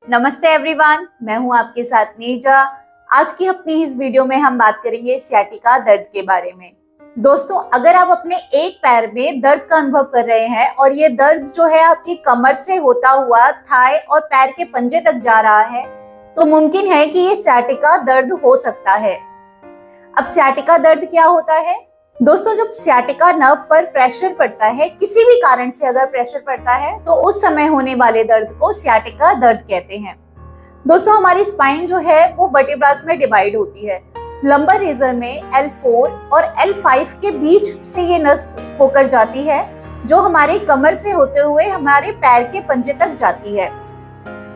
नमस्ते एवरीवन, मैं हूं आपके साथ नीजा। आज की अपनी इस वीडियो में हम बात करेंगे सियाटिका दर्द के बारे में। दोस्तों, अगर आप अपने एक पैर में दर्द का अनुभव कर रहे हैं और ये दर्द जो है आपकी कमर से होता हुआ थाई और पैर के पंजे तक जा रहा है, तो मुमकिन है कि ये सियाटिका दर्द हो सकता है। अब सियाटिका दर्द क्या होता है? दोस्तों, जब सियाटिका नर्व पर प्रेशर पड़ता है, किसी भी कारण से अगर प्रेशर पड़ता है, तो उस समय होने वाले दर्द को सियाटिका दर्द कहते हैं। दोस्तों, हमारी स्पाइन जो है वो वर्टिब्रास में डिवाइड होती है। लंबर रेजर में L4 और L5 के बीच से ये नस होकर जाती है, जो हमारे कमर से होते हुए हमारे पैर के पंजे तक जाती है।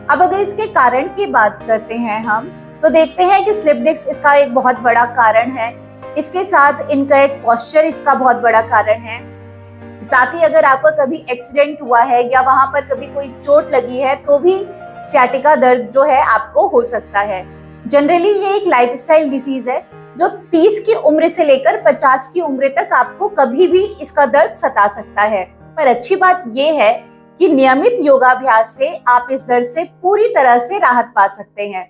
अब अगर इसके कारण की बात करते हैं हम, तो देखते हैं कि स्लिप डिस्क इसका एक बहुत बड़ा कारण है। इसके साथ इनकरेक्ट पोस्चर इसका बहुत बड़ा कारण है। साथ ही अगर आपका कभी एक्सीडेंट हुआ है या वहां पर कभी कोई चोट लगी है, तो भी सियाटिका दर्द जो है आपको हो सकता है। जनरली ये एक लाइफस्टाइल डिसीज है जो 30 की उम्र से लेकर 50 की उम्र तक आपको कभी भी इसका दर्द सता सकता है। पर अच्छी बात ये है कि नियमित योगाभ्यास से आप इस दर्द से पूरी तरह से राहत पा सकते हैं।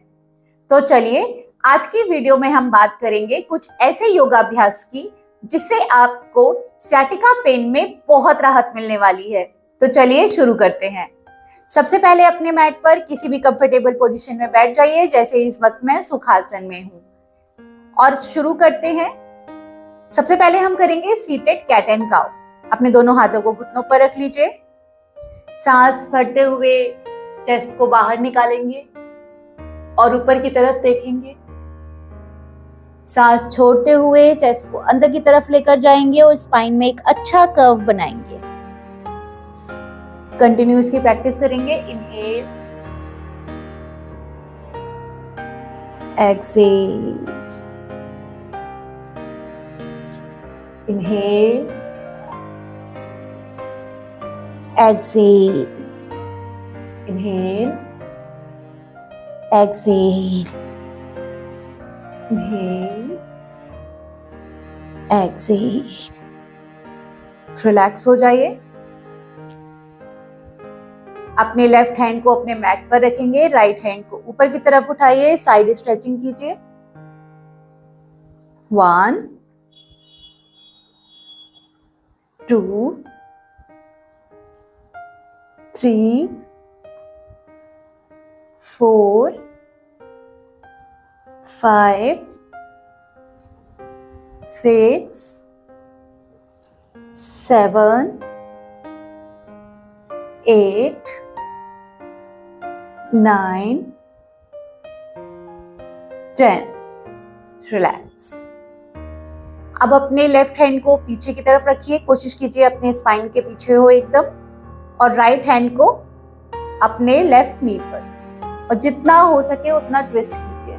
तो चलिए, आज की वीडियो में हम बात करेंगे कुछ ऐसे योगाभ्यास की जिससे आपको सियाटिका पेन में बहुत राहत मिलने वाली है। तो चलिए शुरू करते हैं। सबसे पहले अपने मैट पर किसी भी कंफर्टेबल पोजीशन में बैठ जाइए, जैसे इस वक्त मैं सुखासन में हूँ, और शुरू करते हैं। सबसे पहले हम करेंगे सीटेड कैट एंड काउ। अपने दोनों हाथों को घुटनों पर रख लीजिए। सांस भरते हुए चेस्ट को बाहर निकालेंगे और ऊपर की तरफ देखेंगे। सांस छोड़ते हुए चेस्ट को अंदर की तरफ लेकर जाएंगे और स्पाइन में एक अच्छा कर्व बनाएंगे। कंटिन्यूस की प्रैक्टिस करेंगे। Inhale, exhale, inhale, exhale, inhale, exhale, inhale, exhale. Relax हो जाइए। अपने लेफ्ट हैंड को अपने मैट पर रखेंगे, राइट हैंड को ऊपर की तरफ उठाइए, साइड स्ट्रेचिंग कीजिए। 1 2 3 4 5 6 7 8 9 10। रिलैक्स। अब अपने लेफ्ट हैंड को पीछे की तरफ रखिए। कोशिश कीजिए अपने स्पाइन के पीछे हो एकदम, और राइट हैंड को अपने लेफ्ट नी पर, और जितना हो सके उतना ट्विस्ट कीजिए।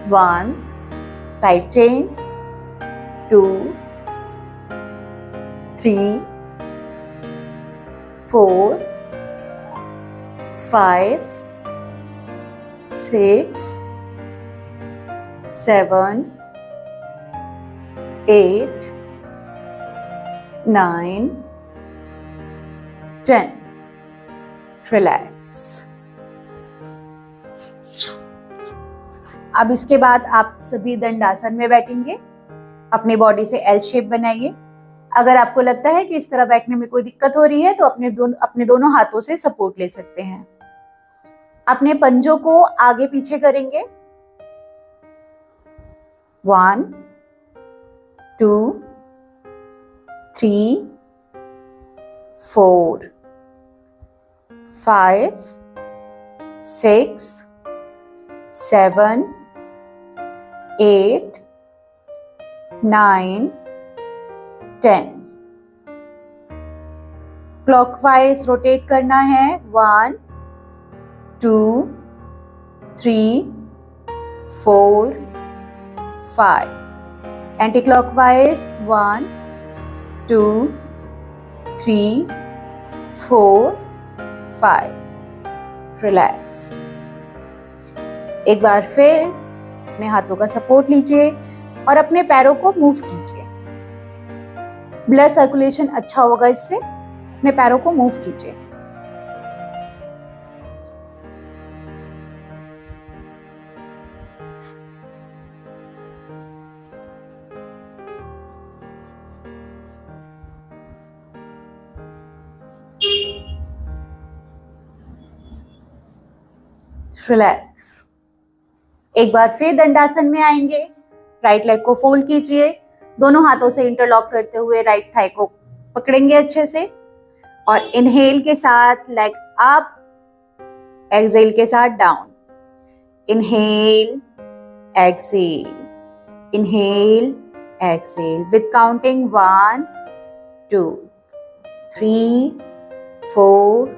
1 साइड चेंज, 2 3 4 5 6 7 8 9 10। रिलैक्स। अब इसके बाद आप सभी दंडासन में बैठेंगे। अपनी बॉडी से एल शेप बनाइए। अगर आपको लगता है कि इस तरह बैठने में कोई दिक्कत हो रही है, तो अपने दोनों हाथों से सपोर्ट ले सकते हैं। अपने पंजों को आगे पीछे करेंगे। 1 2 3 4 5 6 7 8 9 10। क्लॉकवाइज रोटेट करना है। 1 2 3 4 5। Anti clockwise 1 2 3 4 5। रिलैक्स। एक बार फिर अपने हाथों का सपोर्ट लीजिए और अपने पैरों को मूव कीजिए। ब्लड सर्कुलेशन अच्छा होगा इससे। अपने पैरों को मूव कीजिए। रिलैक्स। एक बार फिर दंडासन में आएंगे। राइट लेग को फोल्ड कीजिए, दोनों हाथों से इंटरलॉक करते हुए राइट थाई को पकड़ेंगे अच्छे से और इनहेल के साथ लेग अप, एक्सहेल के साथ down. Inhale, exhale, inhale, exhale with counting 1 2 3 4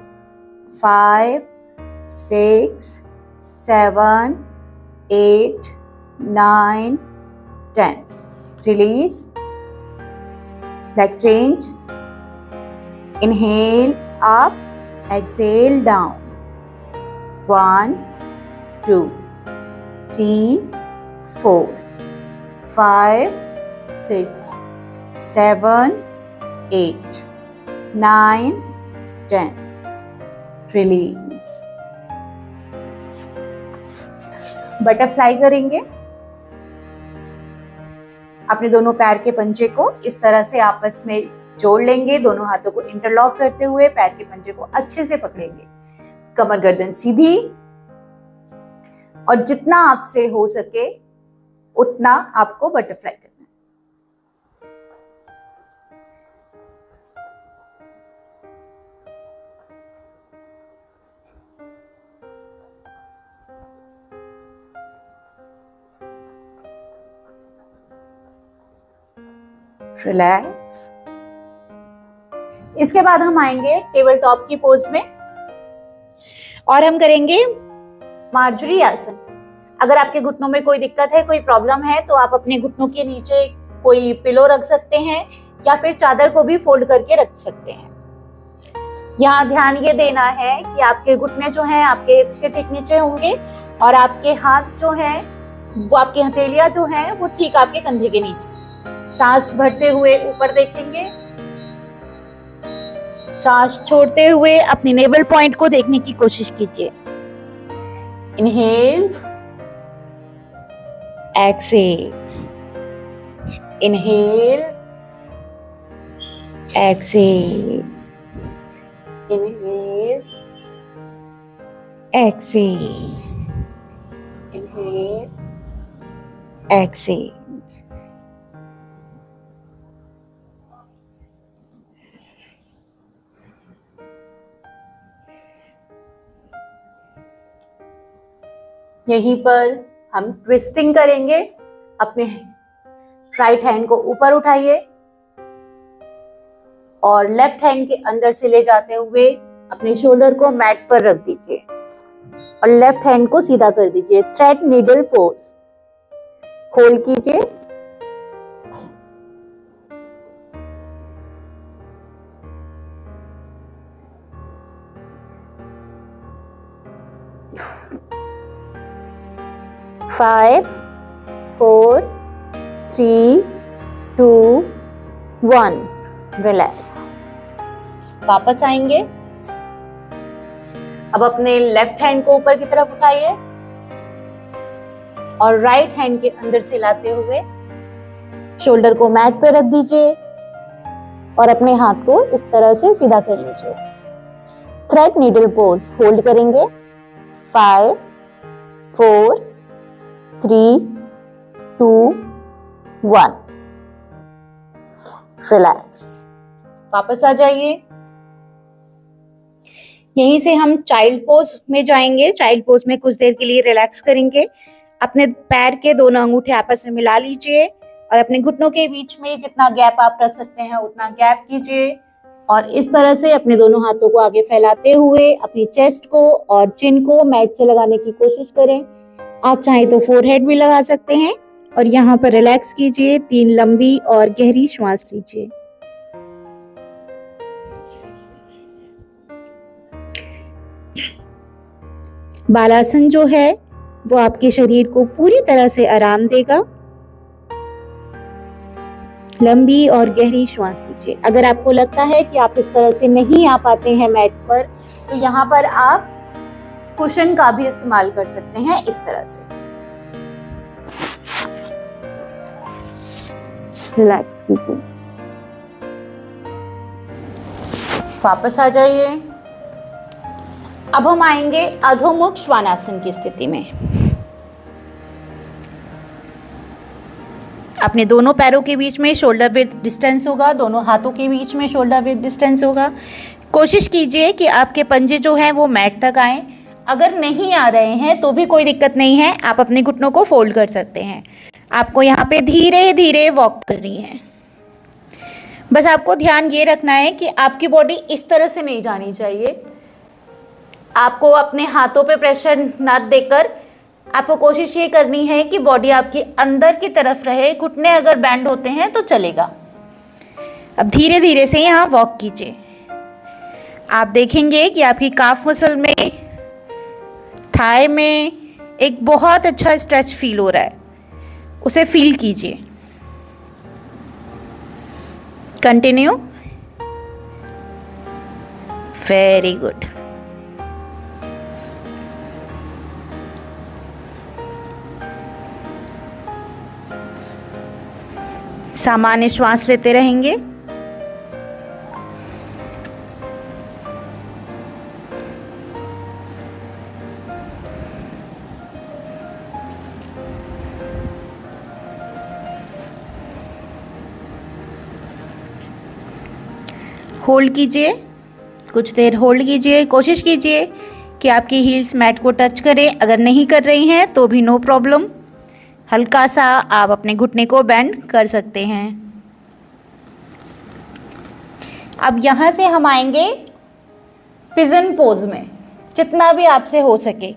5 6 7 8 9 10. Release. Leg change. Inhale up, exhale down. 1 2 3 4 5 6 7 8 9 10. Release. Butterfly करेंगे। अपने दोनों पैर के पंजे को इस तरह से आपस में जोड़ लेंगे, दोनों हाथों को इंटरलॉक करते हुए पैर के पंजे को अच्छे से पकड़ेंगे। कमर गर्दन सीधी और जितना आपसे हो सके उतना आपको बटरफ्लाई करना है। रिलैक्स। इसके बाद हम आएंगे टेबल टॉप की पोज में और हम करेंगे मार्जरी आसन। अगर आपके घुटनों में कोई दिक्कत है, कोई प्रॉब्लम है, तो आप अपने घुटनों के नीचे कोई पिलो रख सकते हैं या फिर चादर को भी फोल्ड करके रख सकते हैं। यहाँ ध्यान ये देना है कि आपके घुटने जो हैं आपके हिप्स के ठीक नीचे होंगे और आपके हाथ जो हैं वो, आपकी हथेलियां जो हैं वो ठीक आपके कंधे के नीचे। सांस भरते हुए ऊपर देखेंगे, सांस छोड़ते हुए अपनी नेवल पॉइंट को देखने की कोशिश कीजिए। Inhale, exhale, inhale, exhale, inhale, exhale, inhale, exhale. यहीं पर हम ट्विस्टिंग करेंगे। अपने राइट हैंड को ऊपर उठाइए और लेफ्ट हैंड के अंदर से ले जाते हुए अपने शोल्डर को मैट पर रख दीजिए और लेफ्ट हैंड को सीधा कर दीजिए। Thread needle pose. होल्ड कीजिए। फाइव, 4 3 2 1। रिलैक्स। वापस आएंगे। अब अपने लेफ्ट हैंड को ऊपर की तरफ उठाइए और राइट हैंड के अंदर से लाते हुए शोल्डर को मैट पर रख दीजिए और अपने हाथ को इस तरह से सीधा कर लीजिए। Thread needle pose. होल्ड करेंगे। 5 4 3 2 1। रिलैक्स। वापस आ जाइए। यहीं से हम चाइल्ड पोज में जाएंगे। चाइल्ड पोज में कुछ देर के लिए रिलैक्स करेंगे। अपने पैर के दोनों अंगूठे आपस में मिला लीजिए और अपने घुटनों के बीच में जितना गैप आप रख सकते हैं उतना गैप कीजिए और इस तरह से अपने दोनों हाथों को आगे फैलाते हुए अपनी चेस्ट को और चिन को मैट से लगाने की कोशिश करें। आप चाहें तो फोरहेड भी लगा सकते हैं और यहाँ पर रिलैक्स कीजिए। 3 लंबी और गहरी श्वास लीजिए। बालासन जो है वो आपके शरीर को पूरी तरह से आराम देगा। लंबी और गहरी श्वास लीजिए। अगर आपको लगता है कि आप इस तरह से नहीं आ पाते हैं मैट पर, तो यहाँ पर आप कुशन का भी इस्तेमाल कर सकते हैं इस तरह से। रिलैक्स कीजिए। वापस आ जाइए। अब हम आएंगे अधोमुख श्वानासन की स्थिति में। अपने दोनों पैरों के बीच में शोल्डर विड्थ डिस्टेंस होगा, दोनों हाथों के बीच में शोल्डर विड्थ डिस्टेंस होगा। कोशिश कीजिए कि आपके पंजे जो हैं वो मैट तक आएं। अगर नहीं आ रहे हैं तो भी कोई दिक्कत नहीं है, आप अपने घुटनों को फोल्ड कर सकते हैं। आपको यहाँ पे धीरे धीरे वॉक करनी है। बस आपको ध्यान ये रखना है कि आपकी बॉडी इस तरह से नहीं जानी चाहिए। आपको अपने हाथों पे प्रेशर ना देकर आपको कोशिश ये करनी है कि बॉडी आपकी अंदर की तरफ रहे। घुटने अगर बैंड होते हैं तो चलेगा। अब धीरे धीरे से यहाँ वॉक कीजिए। आप देखेंगे कि आपकी काफ मसल में, थाई में एक बहुत अच्छा स्ट्रेच फील हो रहा है, उसे फील कीजिए। कंटिन्यू। Very good. सामान्य श्वास लेते रहेंगे। होल्ड कीजिए, कुछ देर होल्ड कीजिए। कोशिश कीजिए कि आपकी हील्स मैट को टच करें। अगर नहीं कर रही हैं तो भी नो प्रॉब्लम, हल्का सा आप अपने घुटने को बेंड कर सकते हैं। अब यहाँ से हम आएंगे पिजन पोज में। जितना भी आपसे हो सके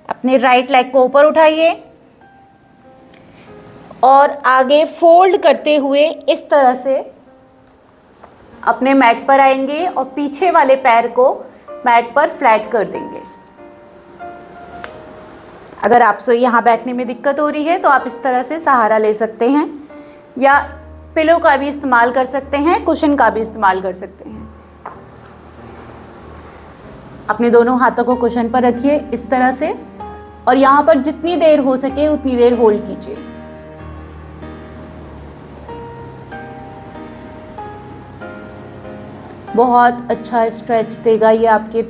अपने राइट लेग को ऊपर उठाइए और आगे फोल्ड करते हुए इस तरह से अपने मैट पर आएंगे और पीछे वाले पैर को मैट पर फ्लैट कर देंगे। अगर आपसे यहाँ बैठने में दिक्कत हो रही है तो आप इस तरह से सहारा ले सकते हैं या पिलो का भी इस्तेमाल कर सकते हैं, कुशन का भी इस्तेमाल कर सकते हैं। अपने दोनों हाथों को कुशन पर रखिए इस तरह से और यहाँ पर जितनी देर हो सके उतनी देर होल्ड कीजिए। बहुत अच्छा स्ट्रेच देगा ये आपके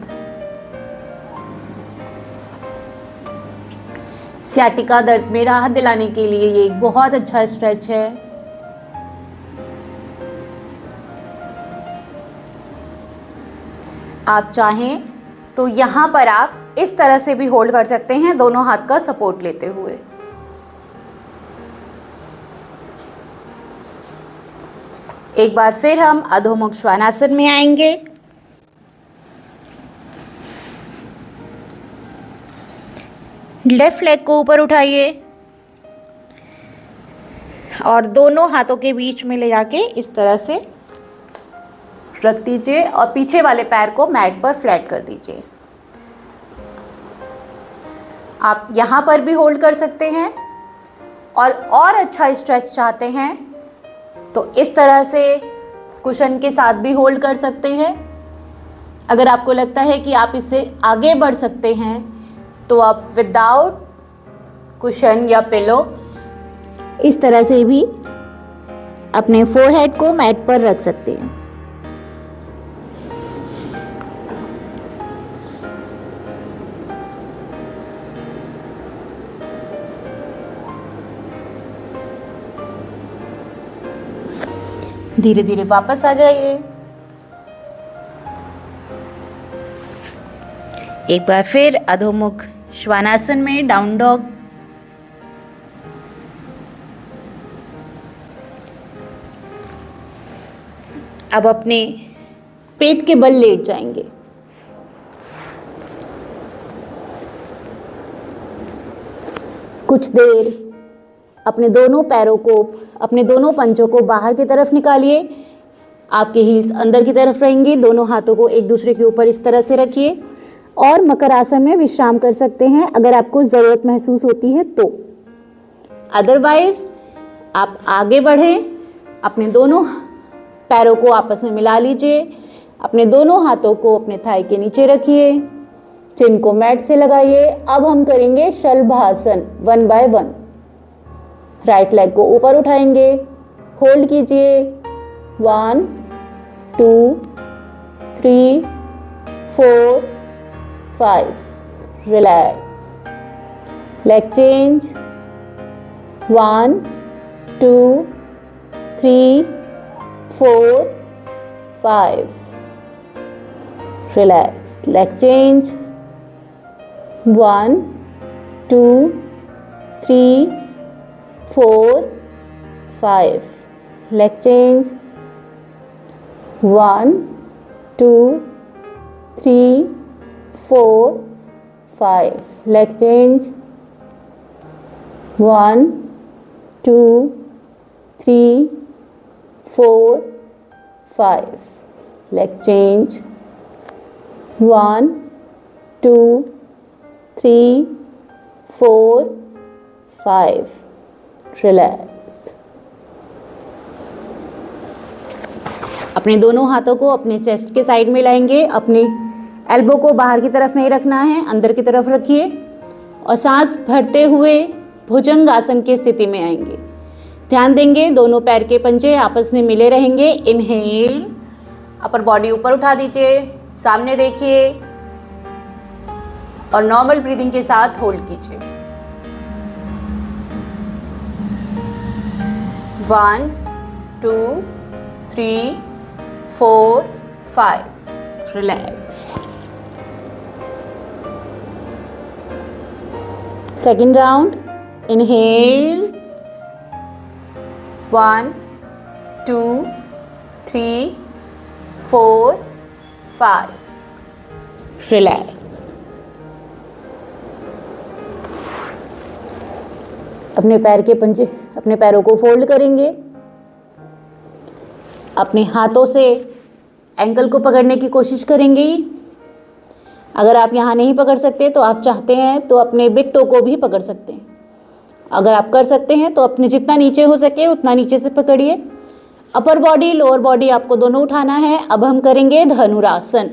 सियाटिका दर्द में राहत दिलाने के लिए। ये एक बहुत अच्छा स्ट्रेच है। आप चाहें तो यहाँ पर आप इस तरह से भी होल्ड कर सकते हैं, दोनों हाथ का सपोर्ट लेते हुए। एक बार फिर हम अधोमुख श्वानासन में आएंगे। लेफ्ट लेग को ऊपर उठाइए और दोनों हाथों के बीच में ले जाके इस तरह से रख दीजिए और पीछे वाले पैर को मैट पर फ्लैट कर दीजिए। आप यहाँ पर भी होल्ड कर सकते हैं और अच्छा स्ट्रेच चाहते हैं तो इस तरह से कुशन के साथ भी होल्ड कर सकते हैं। अगर आपको लगता है कि आप इससे आगे बढ़ सकते हैं तो आप विदाउट कुशन या पिलो इस तरह से भी अपने फोरहेड को मैट पर रख सकते हैं। धीरे धीरे वापस आ जाइए। एक बार फिर अधोमुख श्वानासन में डाउन डॉग। अब अपने पेट के बल लेट जाएंगे। कुछ देर अपने दोनों पैरों को, अपने दोनों पंजों को बाहर की तरफ निकालिए। आपके हील्स अंदर की तरफ रहेंगी। दोनों हाथों को एक दूसरे के ऊपर इस तरह से रखिए और मकर आसन में विश्राम कर सकते हैं अगर आपको ज़रूरत महसूस होती है तो। अदरवाइज आप आगे बढ़ें, अपने दोनों पैरों को आपस में मिला लीजिए। अपने दोनों हाथों को अपने थाई के नीचे रखिए, चिन को मैट से लगाइए। अब हम करेंगे शलभासन 1 बाय 1। राइट लेग को ऊपर उठाएंगे, होल्ड कीजिए 1 2 3 4 5. Relax. Leg change. 1, 2, 3, 4, 5. Relax. Leg change. 1, 2, 3, 4, 5. Leg change. 1, 2, 3, 4, 5. Leg change. 1, 2, 3, 4, 5. Leg change. 1, 2, 3, 4, 5. Relax. अपने दोनों हाथों को अपने चेस्ट के साइड में लाएंगे। अपने एल्बो को बाहर की तरफ नहीं रखना है, अंदर की तरफ रखिए और सांस भरते हुए भुजंग आसन की स्थिति में आएंगे। ध्यान देंगे दोनों पैर के पंजे आपस में मिले रहेंगे। इनहेल, अपर बॉडी ऊपर उठा दीजिए, सामने देखिए और नॉर्मल ब्रीदिंग के साथ होल्ड कीजिए। 1, 2, 3, 4, 5. Relax. Second round. Inhale. 1, 2, 3, 4, 5. Relax. अपने पैर के पंजे, अपने पैरों को फोल्ड करेंगे। अपने हाथों से एंकल को पकड़ने की कोशिश करेंगे। अगर आप यहाँ नहीं पकड़ सकते तो आप चाहते हैं तो अपने बिग टो को भी पकड़ सकते हैं। अगर आप कर सकते हैं तो अपने जितना नीचे हो सके उतना नीचे से पकड़िए। अपर बॉडी लोअर बॉडी आपको दोनों उठाना है। अब हम करेंगे धनुरासन।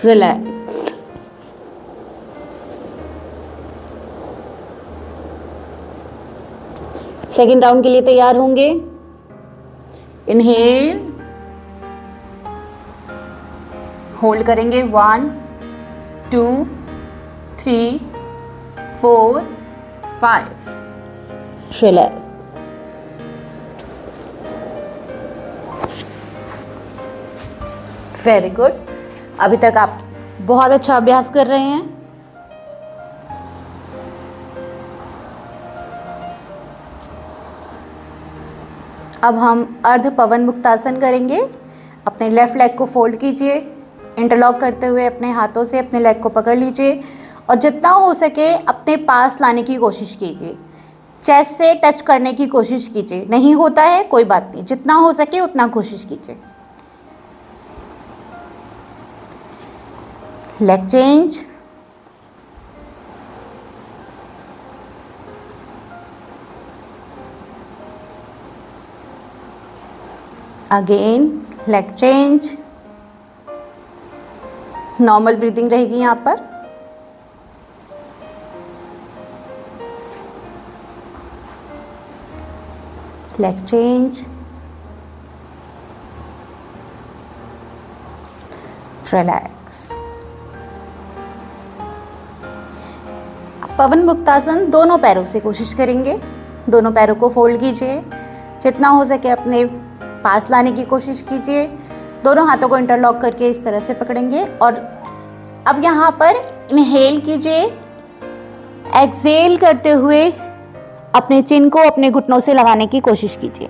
रिलैक्स। सेकेंड राउंड के लिए तैयार होंगे। इनहेल, होल्ड करेंगे 1, 2, 3, 4, 5। रिलैक्स। Very good. अभी तक आप बहुत अच्छा अभ्यास कर रहे हैं। अब हम अर्ध पवन मुक्तासन करेंगे। अपने लेफ्ट लेग को फोल्ड कीजिए, इंटरलॉक करते हुए अपने हाथों से अपने लेग को पकड़ लीजिए और जितना हो सके अपने पास लाने की कोशिश कीजिए। चेस्ट से टच करने की कोशिश कीजिए। नहीं होता है कोई बात नहीं, जितना हो सके उतना कोशिश कीजिए। Leg change. Again leg change. Normal breathing रहेगी यहाँ पर। Leg change. रिलैक्स। पवन मुक्तासन दोनों पैरों से कोशिश करेंगे। दोनों पैरों को फोल्ड कीजिए, जितना हो सके अपने पास लाने की कोशिश कीजिए। दोनों हाथों को इंटरलॉक करके इस तरह से पकड़ेंगे और अब यहाँ पर इनहेल कीजिए। एक्सहेल करते हुए अपने चिन को अपने घुटनों से लगाने की कोशिश कीजिए।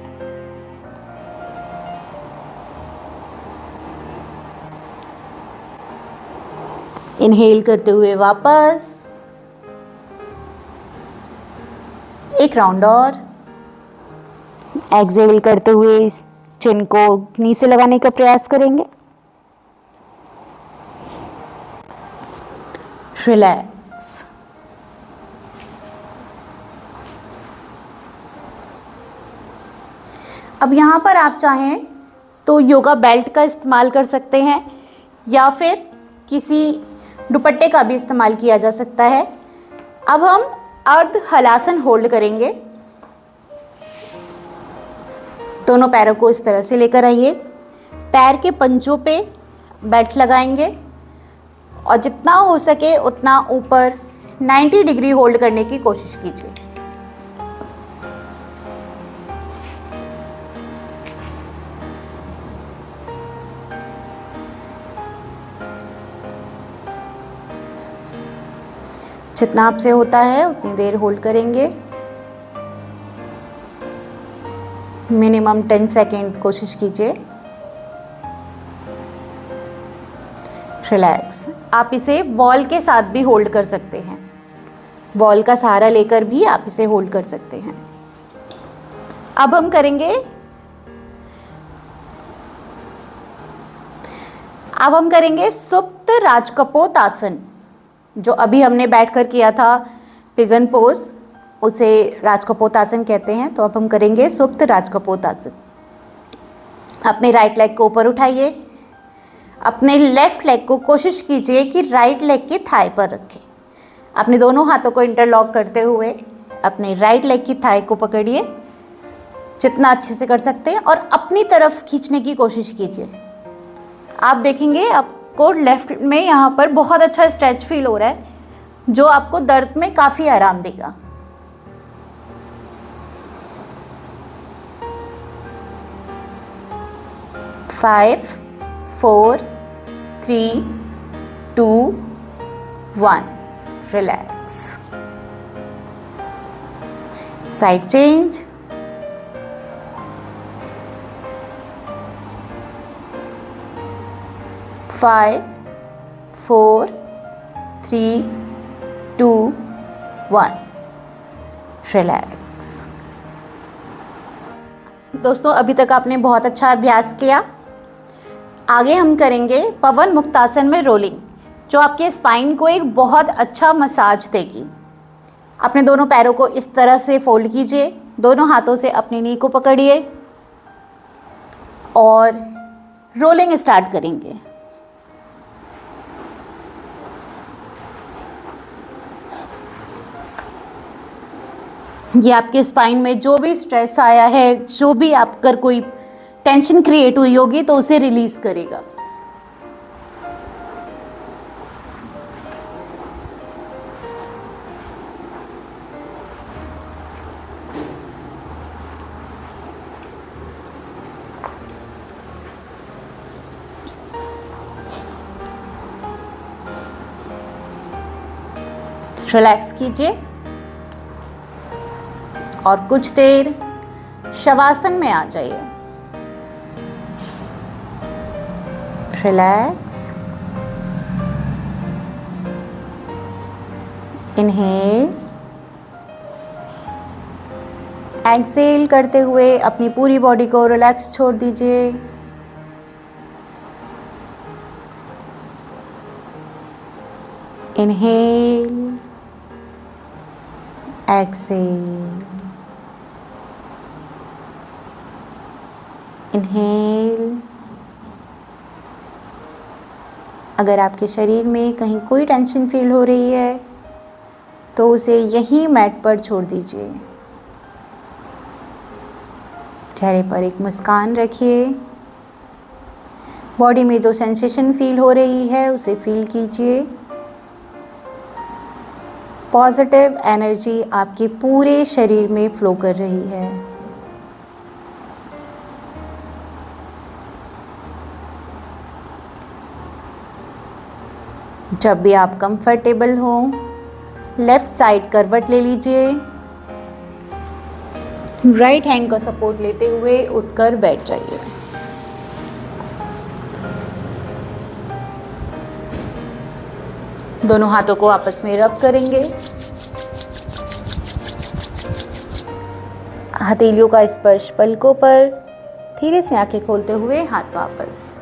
इनहेल करते हुए वापस एक राउंड और। एक्सहेल करते हुए चिन को नी से लगाने का प्रयास करेंगे। रिलैक्स। अब यहाँ पर आप चाहें तो योगा बेल्ट का इस्तेमाल कर सकते हैं या फिर किसी दुपट्टे का भी इस्तेमाल किया जा सकता है। अब हम अर्ध हलासन होल्ड करेंगे। दोनों पैरों को इस तरह से लेकर आइए। पैर के पंजों पे बेल्ट लगाएंगे और जितना हो सके उतना ऊपर 90 डिग्री होल्ड करने की कोशिश कीजिए। जितना आपसे होता है उतनी देर होल्ड करेंगे। मिनिमम 10 सेकेंड कोशिश कीजिए। रिलैक्स। आप इसे वॉल के साथ भी होल्ड कर सकते हैं, वॉल का सहारा लेकर भी आप इसे होल्ड कर सकते हैं। अब हम करेंगे सुप्त राजकपोत आसन। जो अभी हमने बैठकर किया था पिजन पोज, उसे राजकपोत आसन कहते हैं। तो अब हम करेंगे सुप्त राजकपोत आसन। अपने राइट लेग को ऊपर उठाइए। अपने लेफ्ट लेग को कोशिश कीजिए कि राइट लेग की थाई पर रखें। अपने दोनों हाथों को इंटरलॉक करते हुए अपने राइट लेग की थाई को पकड़िए जितना अच्छे से कर सकते हैं और अपनी तरफ खींचने की कोशिश कीजिए। आप देखेंगे आपको लेफ्ट में यहाँ पर बहुत अच्छा स्ट्रेच फील हो रहा है, जो आपको दर्द में काफ़ी आराम देगा। Five, 4, 3, 2, 1। Relax. Side change. Five, 4, 3, 2, 1। Relax. दोस्तों, अभी तक आपने बहुत अच्छा अभ्यास किया। आगे हम करेंगे पवन मुक्तासन में रोलिंग, जो आपके स्पाइन को एक बहुत अच्छा मसाज देगी। अपने दोनों पैरों को इस तरह से फोल्ड कीजिए, दोनों हाथों से अपनी नी को पकड़िए और रोलिंग स्टार्ट करेंगे। ये आपके स्पाइन में जो भी स्ट्रेस आया है, जो भी आप कर कोई टेंशन क्रिएट हुई होगी, तो उसे रिलीज करेगा। रिलैक्स कीजिए और कुछ देर शवासन में आ जाइए। रिलैक्स। इनहेल। एक्सेल करते हुए अपनी पूरी बॉडी को रिलैक्स छोड़ दीजिए। Inhale, exhale, inhale. अगर आपके शरीर में कहीं कोई टेंशन फील हो रही है तो उसे यहीं मैट पर छोड़ दीजिए। चेहरे पर एक मुस्कान रखिए। बॉडी में जो सेंसेशन फील हो रही है उसे फील कीजिए। पॉजिटिव एनर्जी आपके पूरे शरीर में फ्लो कर रही है। जब भी आप कंफर्टेबल हो, लेफ्ट साइड करवट ले लीजिए। राइट हैंड का सपोर्ट लेते हुए उठकर बैठ जाइए। दोनों हाथों को आपस में रब करेंगे। हथेलियों का स्पर्श पलकों पर। धीरे से आंखें खोलते हुए हाथ वापस।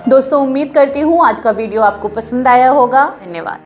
दोस्तों, उम्मीद करती हूँ आज का वीडियो आपको पसंद आया होगा। धन्यवाद।